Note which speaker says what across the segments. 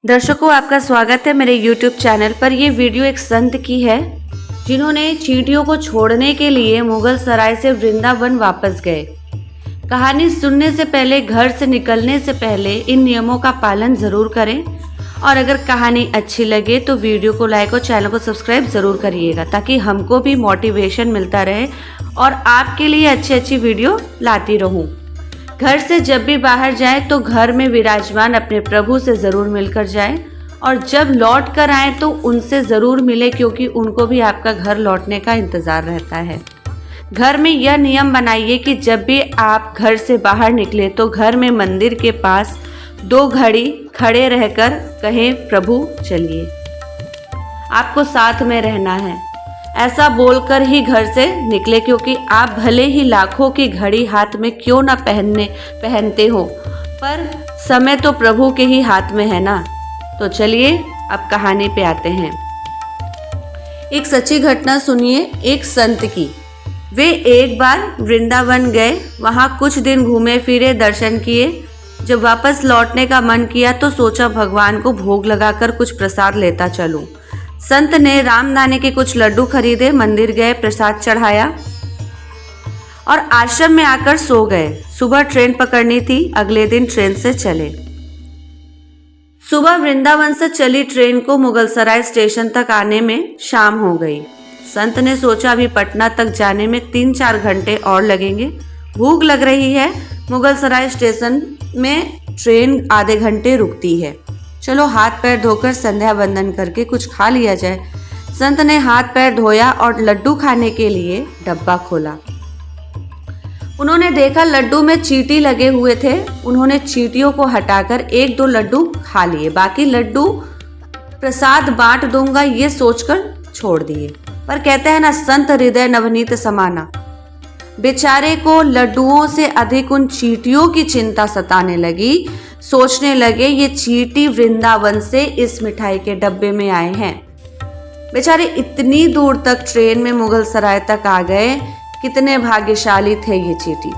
Speaker 1: दर्शकों, आपका स्वागत है मेरे YouTube चैनल पर। ये वीडियो एक संत की है जिन्होंने चींटियों को छोड़ने के लिए मुगल सराय से वृंदावन वापस गए। कहानी सुनने से पहले, घर से निकलने से पहले इन नियमों का पालन ज़रूर करें और अगर कहानी अच्छी लगे तो वीडियो को लाइक और चैनल को सब्सक्राइब ज़रूर करिएगा ताकि हमको भी मोटिवेशन मिलता रहे और आपके लिए अच्छी वीडियो लाती रहूँ। घर से जब भी बाहर जाए तो घर में विराजमान अपने प्रभु से ज़रूर मिलकर जाए और जब लौट कर आए तो उनसे ज़रूर मिले, क्योंकि उनको भी आपका घर लौटने का इंतज़ार रहता है। घर में यह नियम बनाइए कि जब भी आप घर से बाहर निकले तो घर में मंदिर के पास 2 घड़ी खड़े रहकर कहें, प्रभु चलिए, आपको साथ में रहना है। ऐसा बोलकर ही घर से निकले, क्योंकि आप भले ही लाखों की घड़ी हाथ में क्यों ना पहनते हो, पर समय तो प्रभु के ही हाथ में है ना। तो चलिए अब कहानी पे आते हैं। एक सच्ची घटना सुनिए एक संत की। वे एक बार वृंदावन गए, वहाँ कुछ दिन घूमे फिरे, दर्शन किए। जब वापस लौटने का मन किया तो सोचा भगवान को भोग लगाकर कुछ प्रसाद लेता चलूं। संत ने रामदाने के कुछ लड्डू खरीदे, मंदिर गए, प्रसाद चढ़ाया और आश्रम में आकर सो गए। सुबह ट्रेन पकड़नी थी, अगले दिन ट्रेन से चले। सुबह वृंदावन से चली ट्रेन को मुगलसराय स्टेशन तक आने में शाम हो गई। संत ने सोचा अभी पटना तक जाने में 3-4 घंटे और लगेंगे, भूख लग रही है। मुगलसराय स्टेशन में ट्रेन आधे घंटे रुकती है, चलो हाथ पैर धोकर संध्या वंदन करके कुछ खा लिया जाए। संत ने हाथ पैर धोया और लड्डू खाने के लिए डब्बा खोला। उन्होंने देखा लड्डू में चींटी लगे हुए थे। उन्होंने चींटियों को हटाकर 1-2 लड्डू खा लिए, बाकी लड्डू प्रसाद बांट दूंगा ये सोचकर छोड़ दिए। पर कहते हैं ना, संत हृदय नवनीत समाना। बेचारे को लड्डुओं से अधिक उन चींटियों की चिंता सताने लगी। सोचने लगे ये चींटी वृंदावन से इस मिठाई के डब्बे में आए हैं। बेचारे इतनी दूर तक ट्रेन में मुगल सराय तक आ गए। कितने भाग्यशाली थे ये चींटी।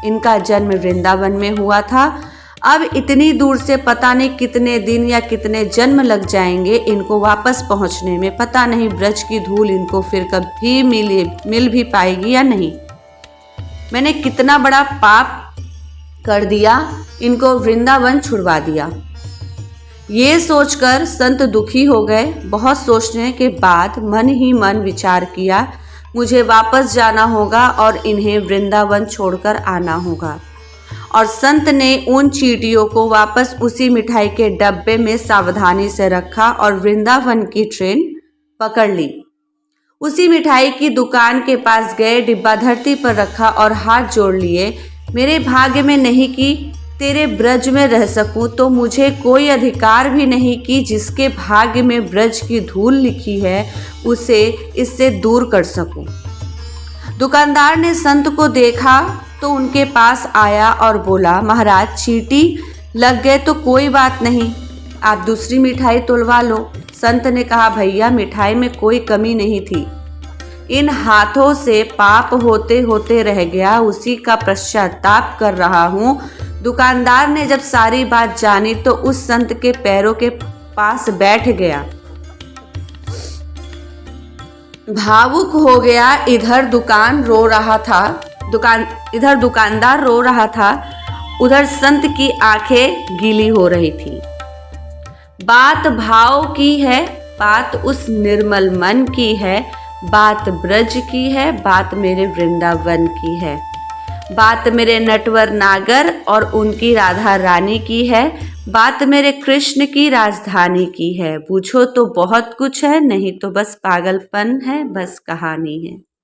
Speaker 1: इनका जन्म वृंदावन में हुआ था। अब इतनी दूर से पता नहीं कितने दिन या कितने जन्म लग जाएंगे इनको वापस पहुंचने में। पता नहीं ब्रज की धूल इनको फिर कभी मिल भी पाएगी या नहीं। मैंने कितना बड़ा पाप कर दिया, इनको वृंदावन छुड़वा दिया। ये सोचकर संत दुखी हो गए। बहुत सोचने के बाद मन ही मन विचार किया, मुझे वापस जाना होगा और इन्हें वृंदावन छोड़कर आना होगा। और संत ने उन चींटियों को वापस उसी मिठाई के डब्बे में सावधानी से रखा और वृंदावन की ट्रेन पकड़ ली। उसी मिठाई की दुकान के पास गए, डिब्बा धरती पर रखा और हाथ जोड़ लिए। मेरे भाग्य में नहीं कि तेरे ब्रज में रह सकूं, तो मुझे कोई अधिकार भी नहीं कि जिसके भाग्य में ब्रज की धूल लिखी है उसे इससे दूर कर सकूं। दुकानदार ने संत को देखा तो उनके पास आया और बोला, महाराज चींटी लग गए तो कोई बात नहीं, आप दूसरी मिठाई तोलवा लो। संत ने कहा, भैया मिठाई में कोई कमी नहीं थी, इन हाथों से पाप होते होते रह गया, उसी का पश्चाताप कर रहा हूँ। दुकानदार ने जब सारी बात जानी तो उस संत के पैरों के पास बैठ गया, भावुक हो गया। इधर दुकानदार रो रहा था, उधर संत की आंखें गीली हो रही थी। बात भाव की है, बात उस निर्मल मन की है, बात ब्रज की है, बात मेरे वृंदावन की है, बात मेरे नटवर नागर और उनकी राधा रानी की है, बात मेरे कृष्ण की राजधानी की है। पूछो तो बहुत कुछ है, नहीं तो बस पागलपन है, बस कहानी है।